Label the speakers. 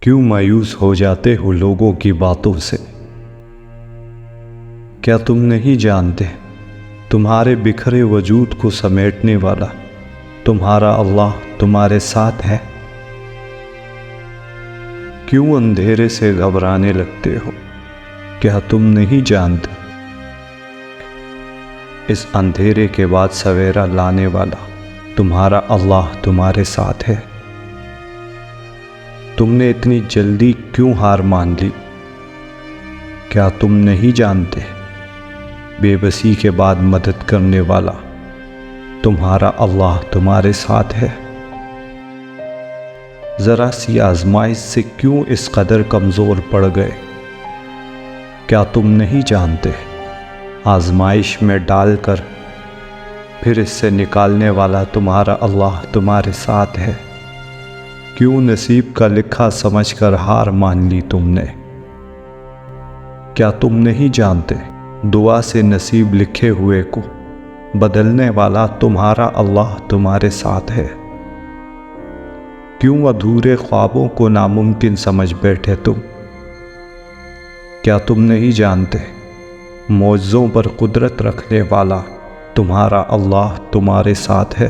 Speaker 1: کیوں مایوس ہو جاتے ہو لوگوں کی باتوں سے؟ کیا تم نہیں جانتے تمہارے بکھرے وجود کو سمیٹنے والا تمہارا اللہ تمہارے ساتھ ہے؟ کیوں اندھیرے سے گھبرانے لگتے ہو؟ کیا تم نہیں جانتے اس اندھیرے کے بعد سویرا لانے والا تمہارا اللہ تمہارے ساتھ ہے؟ تم نے اتنی جلدی کیوں ہار مان لی؟ کیا تم نہیں جانتے بے بسی کے بعد مدد کرنے والا تمہارا اللہ تمہارے ساتھ ہے؟ ذرا سی آزمائش سے کیوں اس قدر کمزور پڑ گئے؟ کیا تم نہیں جانتے آزمائش میں ڈال کر پھر اس سے نکالنے والا تمہارا اللہ تمہارے ساتھ ہے؟ کیوں نصیب کا لکھا سمجھ کر ہار مان لی تم نے؟ کیا تم نہیں جانتے دعا سے نصیب لکھے ہوئے کو بدلنے والا تمہارا اللہ تمہارے ساتھ ہے؟ کیوں ادھورے خوابوں کو ناممکن سمجھ بیٹھے تم؟ کیا تم نہیں جانتے معجزوں پر قدرت رکھنے والا تمہارا اللہ تمہارے ساتھ ہے؟